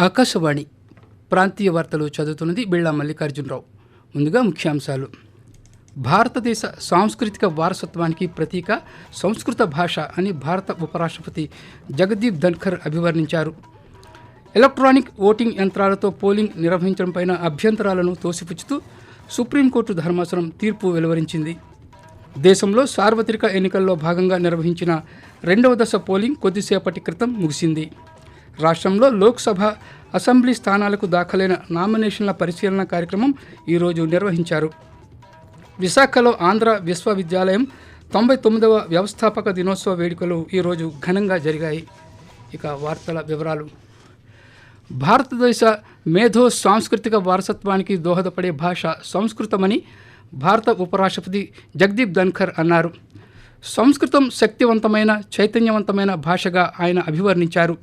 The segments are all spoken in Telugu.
ఆకాశవాణి ప్రాంతీయ వార్తలు చదువుతున్నది బిళ్ళా మల్లికార్జునరావు. ముందుగా ముఖ్యాంశాలు. భారతదేశ సాంస్కృతిక వారసత్వానికి ప్రతీక సంస్కృత భాష అని భారత ఉపరాష్ట్రపతి జగదీప్ ధన్ఖర్ అభివర్ణించారు. ఎలక్ట్రానిక్ ఓటింగ్ యంత్రాలతో పోలింగ్ నిర్వహించడంపై అభ్యంతరాలను తోసిపుచ్చుతూ సుప్రీంకోర్టు ధర్మాసనం తీర్పు వెలువరించింది. దేశంలో సార్వత్రిక ఎన్నికల్లో భాగంగా నిర్వహించిన రెండవ దశ పోలింగ్ కొద్దిసేపటి క్రితం ముగిసింది. రాష్ట్రంలో లోక్సభ, అసెంబ్లీ స్థానాలకు దాఖలైన నామినేషన్ల పరిశీలన కార్యక్రమం ఈరోజు నిర్వహించారు. విశాఖలో ఆంధ్ర విశ్వవిద్యాలయం 99వ వ్యవస్థాపక దినోత్సవ వేడుకలు ఈరోజు ఘనంగా జరిగాయి. ఇక వార్తల వివరాలు. భారతదేశ మేధో సాంస్కృతిక వారసత్వానికి దోహదపడే భాష సంస్కృతమని భారత ఉపరాష్ట్రపతి జగదీప్ ధన్ఖర్ అన్నారు. సంస్కృతం శక్తివంతమైన, చైతన్యవంతమైన భాషగా ఆయన అభివర్ణించారు.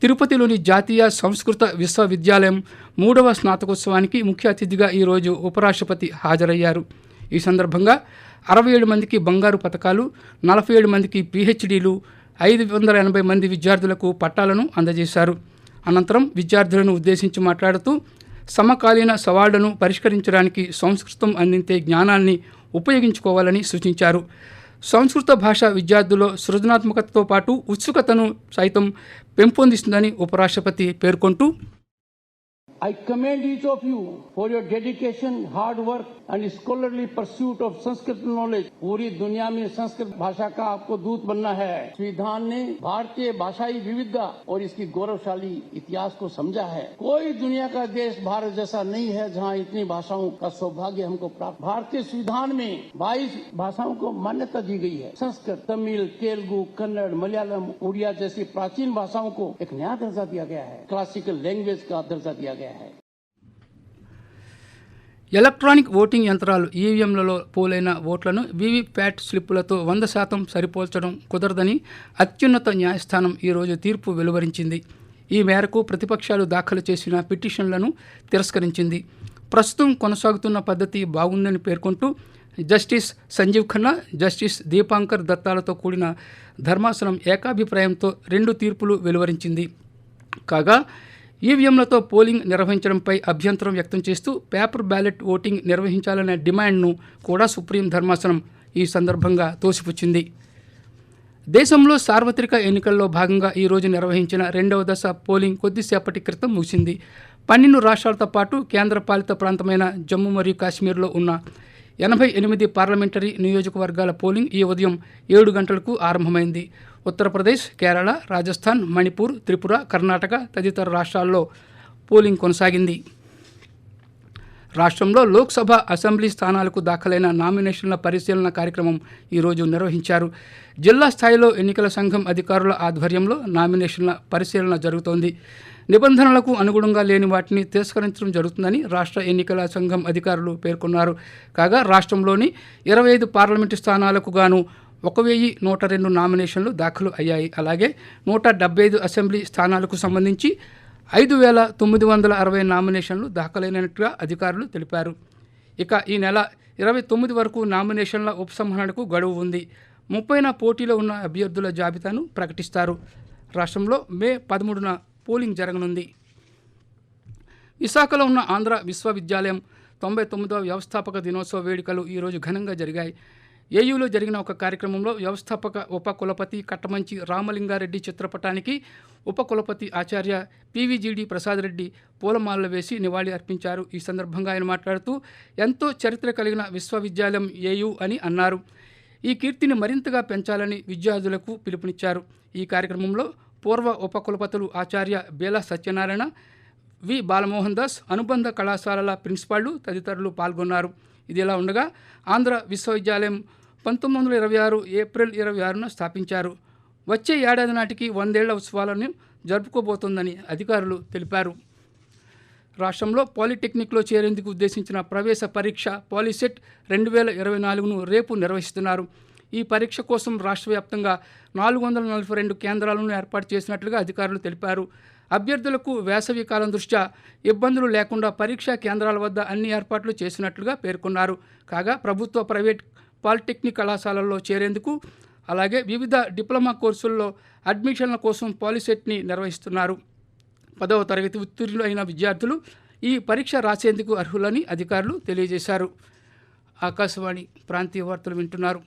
తిరుపతిలోని జాతీయ సంస్కృత విశ్వవిద్యాలయం 3వ స్నాతకోత్సవానికి ముఖ్య అతిథిగా ఈరోజు ఉపరాష్ట్రపతి హాజరయ్యారు. ఈ సందర్భంగా 67 మందికి బంగారు పతకాలు, 47 మందికి పీహెచ్డీలు, 580 మంది విద్యార్థులకు పట్టాలను అందజేశారు. అనంతరం విద్యార్థులను ఉద్దేశించి మాట్లాడుతూ సమకాలీన సవాళ్లను పరిష్కరించడానికి సంస్కృతం అందించే జ్ఞానాన్ని ఉపయోగించుకోవాలని సూచించారు. సంస్కృత భాష విద్యార్థుల్లో సృజనాత్మకతతో పాటు ఉత్సుకతను సైతం పెంపొందిస్తుందని ఉపరాష్ట్రపతి పేర్కొంటూ, I commend each of you for your dedication, hard work and scholarly pursuit of Sanskrit knowledge. पूरी दुनिया में संस्कृत भाषा का आपको दूत बनना है. संविधान ने भारतीय भाषाई विविधता और इसकी गौरवशाली इतिहास को समझा है. कोई दुनिया का देश भारत जैसा नहीं है जहां इतनी भाषाओं का सौभाग्य हमको प्राप्त. भारतीय संविधान में 22 भाषाओं को मान्यता दी गई है. संस्कृत, तमिल, तेलुगु, कन्नड़, मलयालम, उड़िया जैसी प्राचीन भाषाओं को एक नया दर्जा दिया गया है. क्लासिकल लैंग्वेज का दर्जा दिया गया है. ఎలక్ట్రానిక్ ఓటింగ్ యంత్రాలు ఈవీఎంలలో పోలైన ఓట్లను వీవీప్యాట్ స్లిప్పులతో 100% సరిపోల్చడం కుదరదని అత్యున్నత న్యాయస్థానం ఈరోజు తీర్పు వెలువరించింది. ఈ మేరకు ప్రతిపక్షాలు దాఖలు చేసిన పిటిషన్లను తిరస్కరించింది. ప్రస్తుతం కొనసాగుతున్న పద్ధతి బాగుందని పేర్కొంటూ జస్టిస్ సంజీవ్ ఖన్నా, జస్టిస్ దీపాంకర్ దత్తాలతో కూడిన ధర్మాసనం ఏకాభిప్రాయంతో 2 తీర్పులు వెలువరించింది. కాగా ఈవీఎంలతో పోలింగ్ నిర్వహించడంపై అభ్యంతరం వ్యక్తం చేస్తూ పేపర్ బ్యాలెట్ ఓటింగ్ నిర్వహించాలనే డిమాండ్ను కూడా సుప్రీం ధర్మాసనం ఈ సందర్భంగా తోసిపుచ్చింది. దేశంలో సార్వత్రిక ఎన్నికల్లో భాగంగా ఈరోజు నిర్వహించిన రెండవ దశ పోలింగ్ కొద్దిసేపటి క్రితం ముగిసింది. 12 రాష్ట్రాలతో పాటు కేంద్రపాలిత ప్రాంతమైన జమ్మూ మరియు కాశ్మీర్లో ఉన్న 88 పార్లమెంటరీ నియోజకవర్గాల పోలింగ్ ఈ ఉదయం 7 గంటలకు ఆరంభమైంది. ఉత్తరప్రదేశ్, కేరళ, రాజస్థాన్, మణిపూర్, త్రిపుర, కర్ణాటక తదితర రాష్ట్రాల్లో పోలింగ్ కొనసాగింది. రాష్ట్రంలో లోక్సభ, అసెంబ్లీ స్థానాలకు దాఖలైన నామినేషన్ల పరిశీలన కార్యక్రమం ఈరోజు నిర్వహించారు. జిల్లా స్థాయిలో ఎన్నికల సంఘం అధికారుల ఆధ్వర్యంలో నామినేషన్ల పరిశీలన జరుగుతోంది. నిబంధనలకు అనుగుణంగా లేని వాటిని తిరస్కరించడం జరుగుతుందని రాష్ట్ర ఎన్నికల సంఘం అధికారులు పేర్కొన్నారు. కాగా రాష్ట్రంలోని 25 పార్లమెంటు స్థానాలకు గాను 1102 నామినేషన్లు దాఖలు అయ్యాయి. అలాగే 175 అసెంబ్లీ స్థానాలకు సంబంధించి 5960 నామినేషన్లు దాఖలైనట్టుగా అధికారులు తెలిపారు. ఇక ఈ నెల 29 వరకు నామినేషన్ల ఉపసంహరణకు గడువు ఉంది. 30న పోటీలో ఉన్న అభ్యర్థుల జాబితాను ప్రకటిస్తారు. రాష్ట్రంలో మే 13న పోలింగ్ జరగనుంది. విశాఖలో ఉన్న ఆంధ్ర విశ్వవిద్యాలయం 99వ వ్యవస్థాపక దినోత్సవ వేడుకలు ఈరోజు ఘనంగా జరిగాయి. ఏయూలో జరిగిన ఒక కార్యక్రమంలో వ్యవస్థాపక ఉపకులపతి కట్టమంచి రామలింగారెడ్డి చిత్రపటానికి ఉపకులపతి ఆచార్య పివిజిడి ప్రసాద్ రెడ్డి పూలమాలలు వేసి నివాళి అర్పించారు. ఈ సందర్భంగా ఆయన మాట్లాడుతూ ఎంతో చరిత్ర కలిగిన విశ్వవిద్యాలయం ఏయూ అని అన్నారు. ఈ కీర్తిని మరింతగా పెంచాలని విద్యార్థులకు పిలుపునిచ్చారు. ఈ కార్యక్రమంలో పూర్వ ఉపకులపతులు ఆచార్య బేలా సత్యనారాయణ, వి బాలమోహన్ దాస్, అనుబంధ కళాశాలల ప్రిన్సిపాళ్లు తదితరులు పాల్గొన్నారు. ఇదిలా ఉండగా ఆంధ్ర విశ్వవిద్యాలయం 1926 ఏప్రిల్ 26న స్థాపించారు. వచ్చే ఏడాది నాటికి 100 ఏళ్ల ఉత్సవాలను జరుపుకోబోతోందని అధికారులు తెలిపారు. రాష్ట్రంలో పాలిటెక్నిక్లో చేరేందుకు ఉద్దేశించిన ప్రవేశ పరీక్ష పాలిసెట్ 2024ను రేపు నిర్వహిస్తున్నారు. ఈ పరీక్ష కోసం రాష్ట్ర వ్యాప్తంగా 442 కేంద్రాలను ఏర్పాటు చేసినట్లుగా అధికారులు తెలిపారు. అభ్యర్థులకు వేసవి కాలం దృష్ట్యా ఇబ్బందులు లేకుండా పరీక్షా కేంద్రాల వద్ద అన్ని ఏర్పాట్లు చేసినట్లుగా పేర్కొన్నారు. కాగా ప్రభుత్వ, ప్రైవేట్ పాలిటెక్నిక్ కళాశాలల్లో చేరేందుకు అలాగే వివిధ డిప్లొమా కోర్సుల్లో అడ్మిషన్ల కోసం పాలిసెట్ని నిర్వహిస్తున్నారు. 10వ తరగతి ఉత్తీర్ణులు అయిన విద్యార్థులు ఈ పరీక్ష రాసేందుకు అర్హులని అధికారులు తెలియజేశారు. ఆకాశవాణి ప్రాంతీయ వార్తలు వింటున్నారు.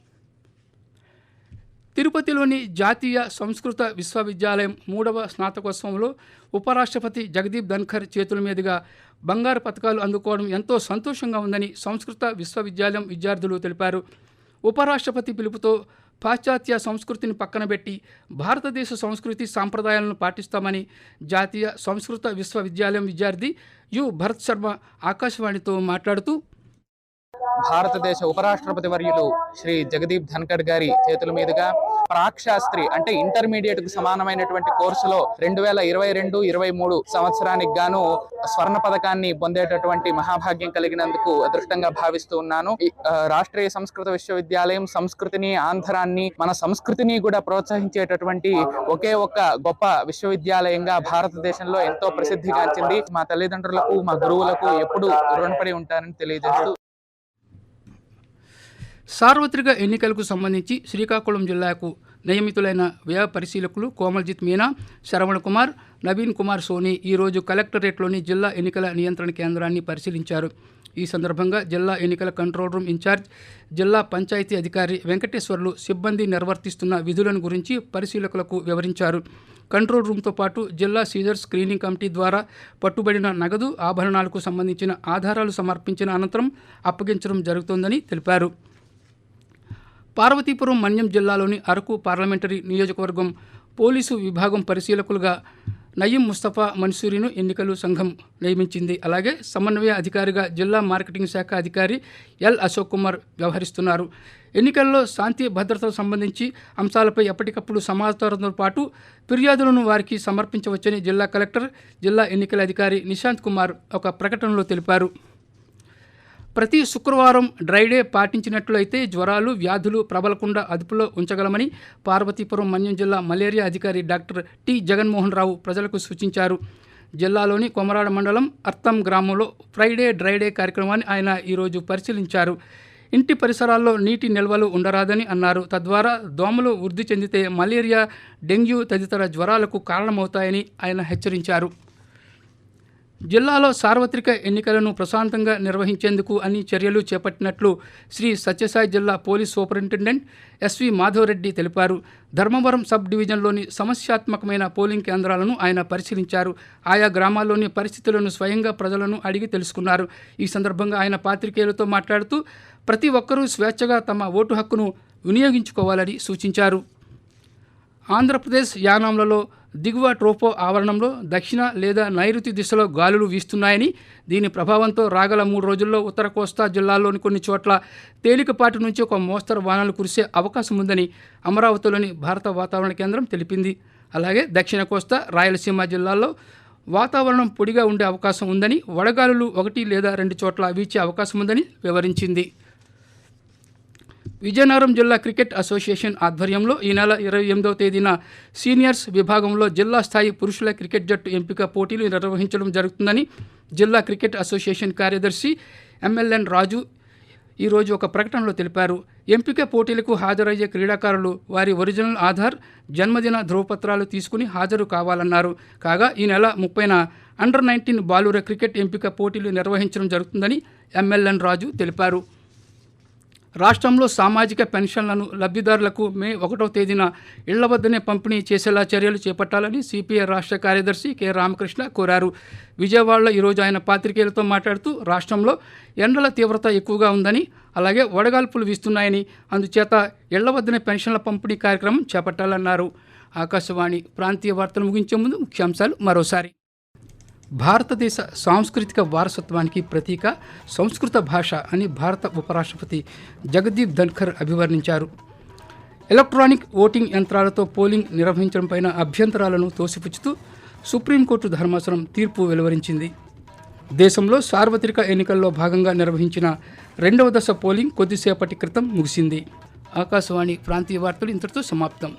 తిరుపతిలోని జాతీయ సంస్కృత విశ్వవిద్యాలయం 3వ స్నాతకోత్సవంలో ఉపరాష్ట్రపతి జగదీప్ ధన్ఖర్ చేతుల మీదుగా బంగారు పతకాలు అందుకోవడం ఎంతో సంతోషంగా ఉందని సంస్కృత విశ్వవిద్యాలయం విద్యార్థులు తెలిపారు. ఉపరాష్ట్రపతి పిలుపుతో పాశ్చాత్య సంస్కృతిని పక్కనబెట్టి భారతదేశ సంస్కృతి సాంప్రదాయాలను పాటిస్తామని జాతీయ సంస్కృత విశ్వవిద్యాలయం విద్యార్థి యు భరత్ శర్మ ఆకాశవాణితో మాట్లాడుతూ, భారతదేశ ఉపరాష్ట్రపతి వర్యులు శ్రీ జగదీప్ ధన్ఖర్ గారి చేతుల మీదుగా ప్రాక్ శాస్త్రి అంటే ఇంటర్మీడియట్ కు సమానమైనటువంటి కోర్సులో 2022-23 సంవత్సరానికి గాను స్వర్ణ పథకాన్ని పొందేటటువంటి మహాభాగ్యం కలిగినందుకు అదృష్టంగా భావిస్తూ ఉన్నాను. రాష్ట్రీయ సంస్కృత విశ్వవిద్యాలయం సంస్కృతిని, ఆంధ్రాన్ని, మన సంస్కృతిని కూడా ప్రోత్సహించేటటువంటి ఒకే ఒక్క గొప్ప విశ్వవిద్యాలయంగా భారతదేశంలో ఎంతో ప్రసిద్ధిగాంచింది. మా తల్లిదండ్రులకు, మా గురువులకు ఎప్పుడూ రుణపడి ఉంటానని తెలియజేస్తూ, సార్వత్రిక ఎన్నికలకు సంబంధించి శ్రీకాకుళం జిల్లాకు నియమితులైన వ్యయ పరిశీలకులు కోమల్జిత్ మీనా, శ్రవణ్ కుమార్, నవీన్ కుమార్ సోని ఈరోజు కలెక్టరేట్లోని జిల్లా ఎన్నికల నియంత్రణ కేంద్రాన్ని పరిశీలించారు. ఈ సందర్భంగా జిల్లా ఎన్నికల కంట్రోల్ రూమ్ ఇన్ఛార్జ్, జిల్లా పంచాయతీ అధికారి వెంకటేశ్వర్లు సిబ్బంది నిర్వర్తిస్తున్న విధులను గురించి పరిశీలకులకు వివరించారు. కంట్రోల్ రూమ్తో పాటు జిల్లా సీజర్ స్క్రీనింగ్ కమిటీ ద్వారా పట్టుబడిన నగదు, ఆభరణాలకు సంబంధించిన ఆధారాలు సమర్పించిన అనంతరం అప్పగించడం జరుగుతోందని తెలిపారు. పార్వతీపురం మన్యం జిల్లాలోని అరకు పార్లమెంటరీ నియోజకవర్గం పోలీసు విభాగం పరిశీలకులుగా నయీం ముస్తఫా మన్సూరిను ఎన్నికల సంఘం నియమించింది. అలాగే సమన్వయ అధికారిగా జిల్లా మార్కెటింగ్ శాఖ అధికారి ఎల్ అశోక్ కుమార్ వ్యవహరిస్తున్నారు. ఎన్నికల్లో శాంతి భద్రతకు సంబంధించి అంశాలపై ఎప్పటికప్పుడు సమాచారంతో పాటు ఫిర్యాదులను వారికి సమర్పించవచ్చని జిల్లా కలెక్టర్, జిల్లా ఎన్నికల అధికారి నిశాంత్ కుమార్ ఒక ప్రకటనలో తెలిపారు. ప్రతి శుక్రవారం డ్రైడే పాటించినట్లయితే జ్వరాలు, వ్యాధులు ప్రబలకుండా అదుపులో ఉంచగలమని పార్వతీపురం మన్యం జిల్లా మలేరియా అధికారి డాక్టర్ టి జగన్మోహన్ రావు ప్రజలకు సూచించారు. జిల్లాలోని కొమరాడ మండలం అర్తం గ్రామంలో ఫ్రైడే డ్రైడే కార్యక్రమాన్ని ఆయన ఈరోజు పరిశీలించారు. ఇంటి పరిసరాల్లో నీటి నిల్వలు ఉండరాదని అన్నారు. తద్వారా దోమలు వృద్ధి చెందితే మలేరియా, డెంగ్యూ తదితర జ్వరాలకు కారణమవుతాయని ఆయన హెచ్చరించారు. జిల్లాలో సార్వత్రిక ఎన్నికలను ప్రశాంతంగా నిర్వహించేందుకు అన్ని చర్యలు చేపట్టినట్లు శ్రీ సత్యసాయి జిల్లా పోలీస్ సూపరింటెండెంట్ ఎస్వి మాధవరెడ్డి తెలిపారు. ధర్మవరం సబ్ డివిజన్లోని సమస్యాత్మకమైన పోలింగ్ కేంద్రాలను ఆయన పరిశీలించారు. ఆయా గ్రామాల్లోని పరిస్థితులను స్వయంగా ప్రజలను అడిగి తెలుసుకున్నారు. ఈ సందర్భంగా ఆయన పాత్రికేయులతో మాట్లాడుతూ ప్రతి ఒక్కరూ స్వేచ్ఛగా తమ ఓటు హక్కును వినియోగించుకోవాలని సూచించారు. ఆంధ్రప్రదేశ్ యానాంలలో దిగువ ట్రోపో ఆవరణంలో దక్షిణ లేదా నైరుతి దిశలో గాలులు వీస్తున్నాయని, దీని ప్రభావంతో రాగల 3 రోజుల్లో ఉత్తర కోస్తా జిల్లాల్లోని కొన్ని చోట్ల తేలికపాటి నుంచి ఒక మోస్తరు వానలు కురిసే అవకాశం ఉందని అమరావతిలోని భారత వాతావరణ కేంద్రం తెలిపింది. అలాగే దక్షిణ కోస్తా, రాయలసీమ జిల్లాల్లో వాతావరణం పొడిగా ఉండే అవకాశం ఉందని, వడగాలులు 1 లేదా 2 చోట్ల వీచే అవకాశం ఉందని వివరించింది. విజయనగరం జిల్లా క్రికెట్ అసోసియేషన్ ఆధ్వర్యంలో ఈ నెల 28వ తేదీన సీనియర్స్ విభాగంలో జిల్లా స్థాయి పురుషుల క్రికెట్ జట్టు ఎంపిక పోటీలు నిర్వహించడం జరుగుతుందని జిల్లా క్రికెట్ అసోసియేషన్ కార్యదర్శి ఎంఎల్ఎన్ రాజు ఈరోజు ఒక ప్రకటనలో తెలిపారు. ఎంపిక పోటీలకు హాజరయ్యే క్రీడాకారులు వారి ఒరిజినల్ ఆధార్, జన్మదిన ధృవపత్రాలు తీసుకుని హాజరు కావాలన్నారు. కాగా ఈ నెల 30న అండర్-19 బాలుర క్రికెట్ ఎంపిక పోటీలు నిర్వహించడం జరుగుతుందని ఎంఎల్ఎన్ రాజు తెలిపారు. రాష్ట్రంలో సామాజిక పెన్షన్లను లబ్ధిదారులకు మే 1వ తేదీన ఇళ్ల వద్దనే పంపిణీ చేసేలా చర్యలు చేపట్టాలని సిపిఐ రాష్ట్ర కార్యదర్శి కె రామకృష్ణ కోరారు. విజయవాడలో ఈరోజు ఆయన పాత్రికేయులతో మాట్లాడుతూ రాష్ట్రంలో ఎండల తీవ్రత ఎక్కువగా ఉందని, అలాగే వడగాల్పులు వీస్తున్నాయని, అందుచేత ఇళ్ల వద్దనే పెన్షన్ల పంపిణీ కార్యక్రమం చేపట్టాలన్నారు. ఆకాశవాణి ప్రాంతీయ వార్తలు ముగించే ముందు ముఖ్యాంశాలు మరోసారి. భారతదేశ సాంస్కృతిక వారసత్వానికి ప్రతీక సంస్కృత భాష అని భారత ఉపరాష్ట్రపతి జగదీప్ ధన్ఖర్ అభివర్ణించారు. ఎలక్ట్రానిక్ ఓటింగ్ యంత్రాలతో పోలింగ్ నిర్వహించడంపై అభ్యంతరాలను తోసిపుచ్చుతూ సుప్రీంకోర్టు ధర్మాసనం తీర్పు వెలువరించింది. దేశంలో సార్వత్రిక ఎన్నికల్లో భాగంగా నిర్వహించిన 2వ దశ పోలింగ్ కొద్దిసేపటి క్రితం ముగిసింది. ఆకాశవాణి ప్రాంతీయ వార్తలు ఇంతటితో సమాప్తం.